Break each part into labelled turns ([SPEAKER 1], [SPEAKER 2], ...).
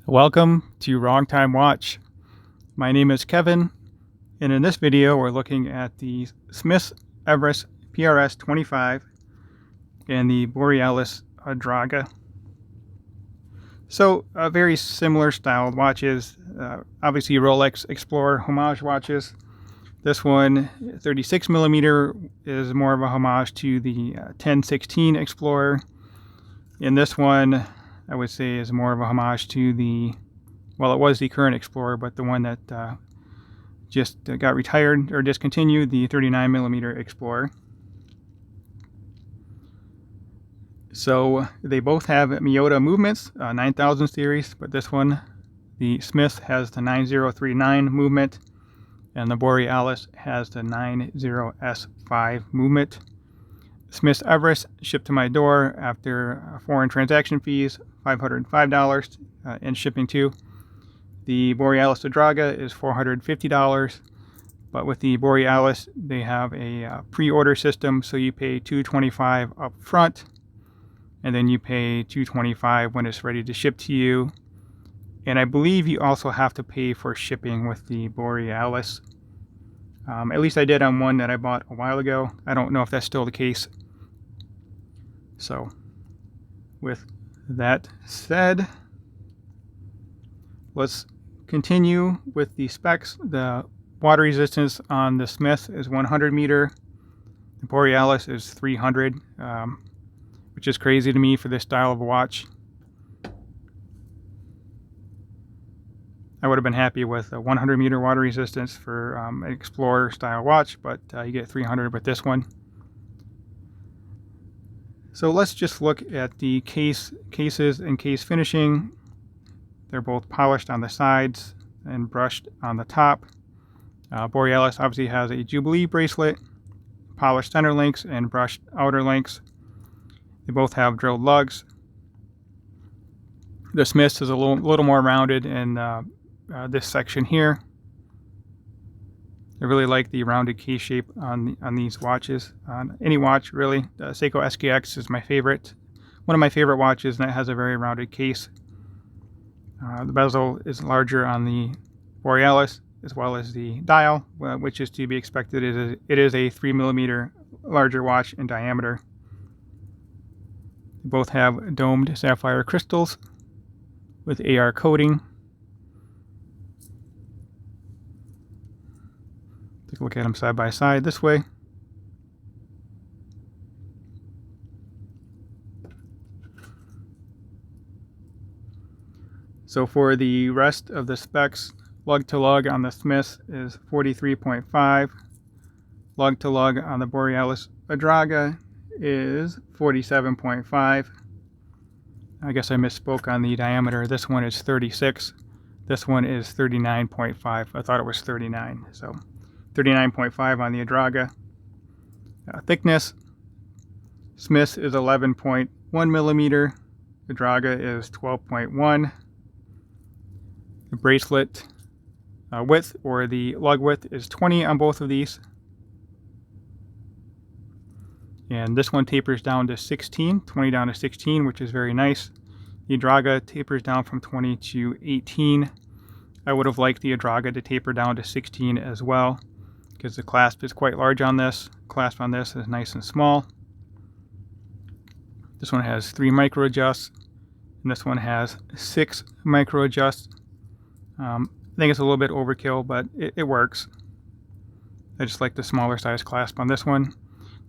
[SPEAKER 1] Welcome to Wrong Time Watch. My name is Kevin, and in this video we're looking at the Smith's Everest PRS-25 and the Borealis Adraga. So very similar styled watches, obviously Rolex Explorer homage watches. This one, 36mm, is more of a homage to the 1016 Explorer. And this one, I would say, is more of a homage to the, well, it was the current Explorer, but the one that just got retired or discontinued, the 39mm Explorer. So they both have Miyota movements, 9000 series, but this one, the Smith, has the 9039 movement, and the Borealis has the 90S5 movement. Smith's Everest shipped to my door after foreign transaction fees, $505, and shipping too. The Borealis Adraga is $450, but with the Borealis, they have a pre-order system, so you pay $225 up front, and then you pay $225 when it's ready to ship to you. And I believe you also have to pay for shipping with the Borealis. At least I did on one that I bought a while ago. I don't know if that's still the case. So, with that said, let's continue with the specs. The water resistance on the Smith is 100 meter. The Borealis is 300, which is crazy to me for this style of watch. I would have been happy with a 100 meter water resistance for an Explorer style watch, but you get 300 with this one. So let's just look at the cases and case finishing. They're both polished on the sides and brushed on the top. Borealis obviously has a Jubilee bracelet, polished center links and brushed outer links. They both have drilled lugs. The Smith's is a little more rounded in this section here. I really like the rounded case shape on these watches. On any watch, really. The Seiko SKX is my favorite. One of my favorite watches, and it has a very rounded case. The bezel is larger on the Borealis, as well as the dial, which is to be expected. It is a 3mm larger watch in diameter. They both have domed sapphire crystals with AR coating. Take a look at them side by side this way. So for the rest of the specs, lug to lug on the Smith is 43.5. Lug to lug on the Borealis Adraga is 47.5. I guess I misspoke on the diameter. This one is 36. This one is 39.5. I thought it was 39. So 39.5 on the Adraga. Thickness, Smith is 11.1 millimeter. Adraga is 12.1. The bracelet width, or the lug width, is 20 on both of these. And this one tapers down to 16, 20 down to 16, which is very nice. The Adraga tapers down from 20 to 18. I would have liked the Adraga to taper down to 16 as well, because the clasp is quite large on this. Clasp on this is nice and small. This one has 3 micro adjusts, and this one has 6 micro adjusts. I think it's a little bit overkill, but it works. I just like the smaller size clasp on this one.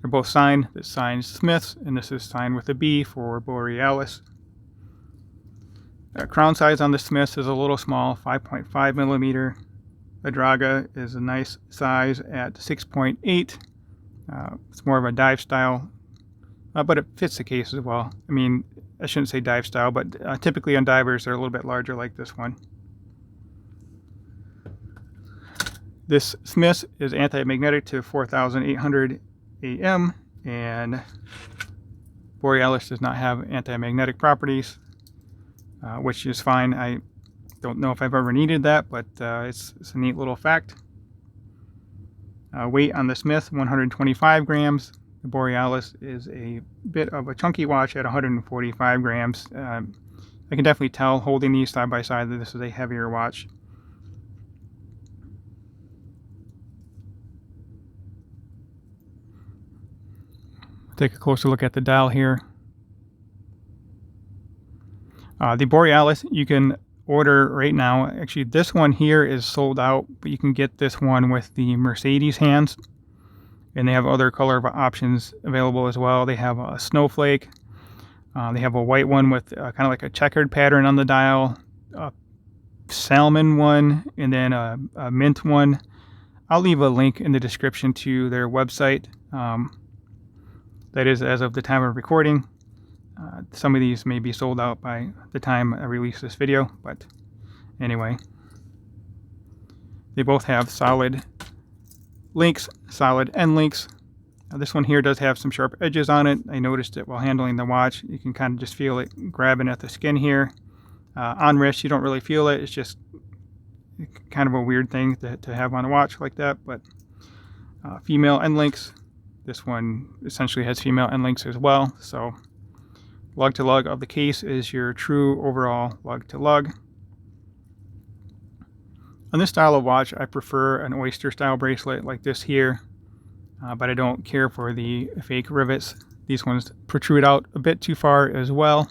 [SPEAKER 1] They're both signed. This signs Smith's, and this is signed with a B for Borealis. Crown size on the Smith's is a little small, 5.5 millimeter. Adraga is a nice size at 6.8. It's more of a dive style, but it fits the case as well. I mean, I shouldn't say dive style, but typically on divers they're a little bit larger like this one. This Smith is anti-magnetic to 4,800 AM, and Borealis does not have anti-magnetic properties, which is fine. I don't know if I've ever needed that, but it's a neat little fact. Weight on the Smith, 125 grams. The Borealis is a bit of a chunky watch at 145 grams. I can definitely tell holding these side by side that this is a heavier watch. Take a closer look at the dial here. The Borealis you can order right now. Actually, this one here is sold out, but you can get this one with the Mercedes hands, and they have other color options available as well. They have a snowflake, they have a white one with kind of like a checkered pattern on the dial, a salmon one, and then a mint one. I'll leave a link in the description to their website. That is as of the time of recording. Some of these may be sold out by the time I release this video, but anyway. They both have solid links, solid end links. This one here does have some sharp edges on it. I noticed it while handling the watch. You can kind of just feel it grabbing at the skin here. On wrist, you don't really feel it. It's just kind of a weird thing to have on a watch like that, but female end links. This one essentially has female end links as well, so lug to lug of the case is your true overall lug to lug. On this style of watch, I prefer an oyster style bracelet like this here, but I don't care for the fake rivets. These ones protrude out a bit too far as well.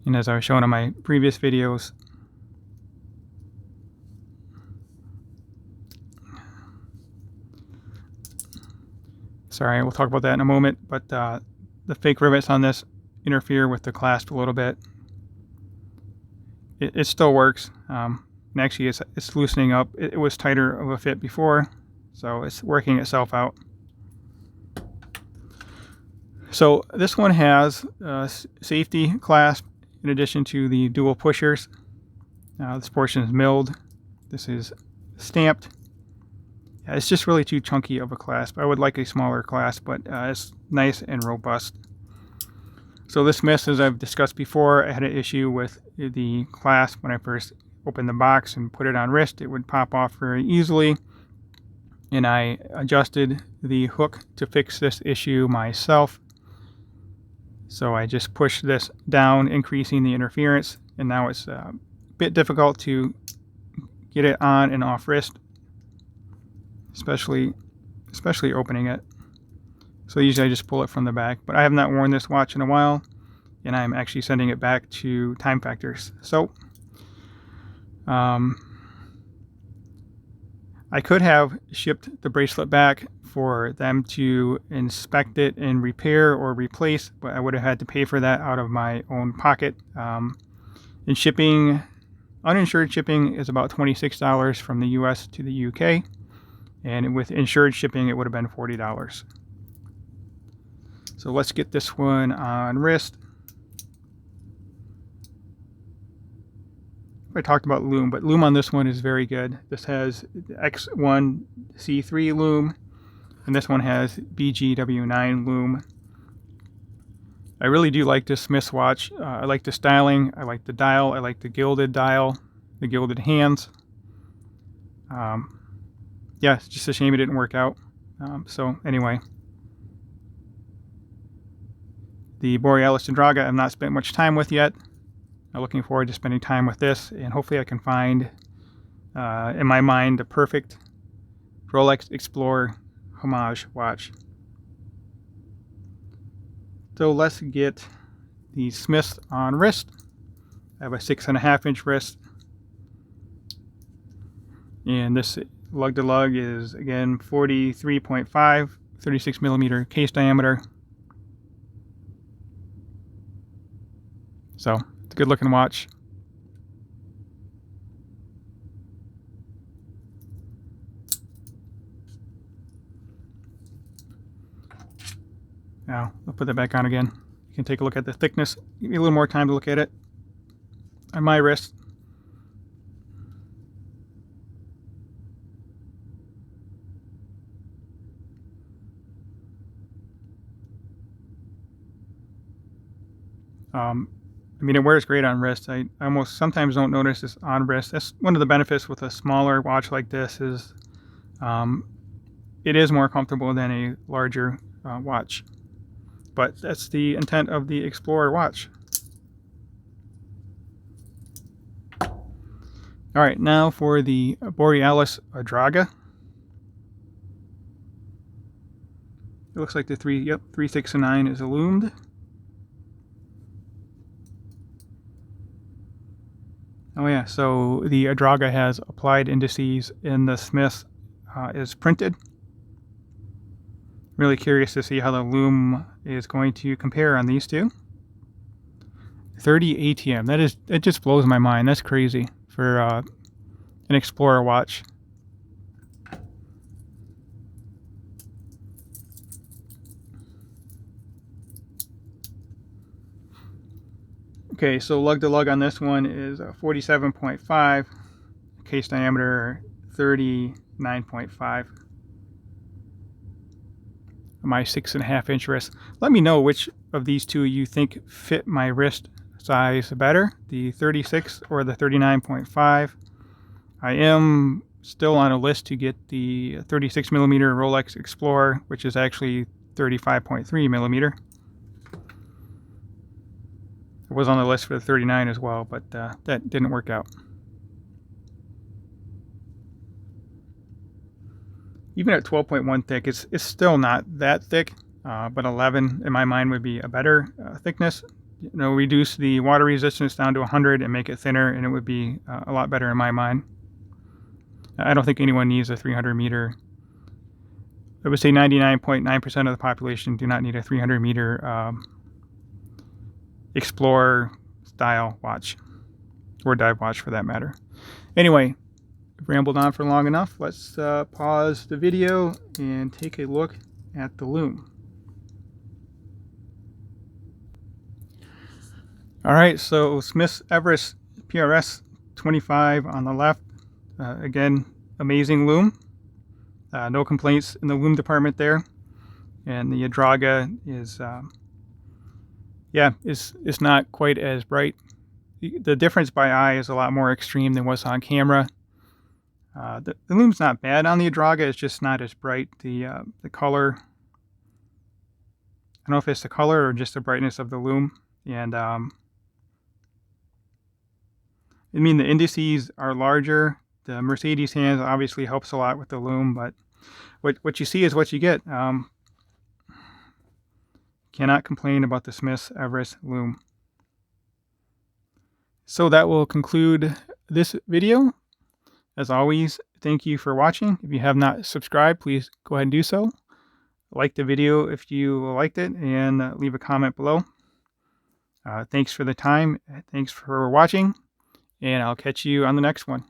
[SPEAKER 1] And as I was showing in my previous videos, sorry, we'll talk about that in a moment, but the fake rivets on this interfere with the clasp a little bit. It still works, and actually it's loosening up. It was tighter of a fit before, so it's working itself out. So this one has a safety clasp in addition to the dual pushers. This portion is milled. This is stamped. Yeah, it's just really too chunky of a clasp. I would like a smaller clasp, but it's nice and robust. So this miss, as I've discussed before, I had an issue with the clasp when I first opened the box and put it on wrist. It would pop off very easily, and I adjusted the hook to fix this issue myself. So I just pushed this down, increasing the interference, and now it's a bit difficult to get it on and off wrist, especially opening it. So usually I just pull it from the back, but I have not worn this watch in a while, and I'm actually sending it back to Time Factors. So I could have shipped the bracelet back for them to inspect it and repair or replace, but I would have had to pay for that out of my own pocket. And shipping, uninsured shipping, is about $26 from the US to the UK. And with insured shipping, it would have been $40. So let's get this one on wrist. I talked about Lume, but Lume on this one is very good. This has X1C3 Lume, and this one has BGW9 Lume. I really do like this Smith's watch. I like the styling, I like the dial, I like the gilded dial, the gilded hands. Yeah, it's just a shame it didn't work out. So anyway, the Borealis Adraga I've not spent much time with yet. I'm looking forward to spending time with this, and hopefully I can find, in my mind, the perfect Rolex Explorer homage watch. So let's get the Smiths on wrist. I have a 6.5-inch wrist, and this lug to lug is again 43.5, 36 millimeter case diameter. So it's a good looking watch. Now I'll put that back on again. You can take a look at the thickness. Give me a little more time to look at it on my wrist. I mean, it wears great on wrist. I almost sometimes don't notice this on wrist. That's one of the benefits with a smaller watch like this is it is more comfortable than a larger watch. But that's the intent of the Explorer watch. All right, now for the Borealis Adraga. It looks like the 3, 6, and 9 is illumined. Oh yeah, so the Adraga has applied indices and the Smith is printed. Really curious to see how the Lume is going to compare on these two. 30 ATM, it just blows my mind. That's crazy for an Explorer watch. Okay, so lug to lug on this one is 47.5, case diameter 39.5. My 6.5 inch wrist. Let me know which of these two you think fit my wrist size better, the 36 or the 39.5. I am still on a list to get the 36 millimeter Rolex Explorer, which is actually 35.3 millimeter. It was on the list for the 39 as well, but that didn't work out. Even at 12.1 thick, it's still not that thick, but 11 in my mind would be a better thickness. You know, reduce the water resistance down to 100 and make it thinner, and it would be a lot better in my mind. I don't think anyone needs a 300 meter. I would say 99.9% of the population do not need a 300 meter Explorer style watch, or dive watch for that matter. Anyway, I've rambled on for long enough. Let's pause the video and take a look at the Lume. All right, so Smith's Everest PRS-25 on the left. Again, amazing Lume. No complaints in the Lume department there. And the Adraga is, it's not quite as bright. The difference by eye is a lot more extreme than what's on camera. The Lume's not bad on the Adraga. It's just not as bright. The color, I don't know if it's the color or just the brightness of the Lume. And I mean, the indices are larger. The Mercedes hands obviously helps a lot with the Lume, but what you see is what you get. Cannot complain about the Smith's Everest Lume. So that will conclude this video. As always, thank you for watching. If you have not subscribed, please go ahead and do so. Like the video if you liked it, and leave a comment below. Thanks for the time. Thanks for watching, and I'll catch you on the next one.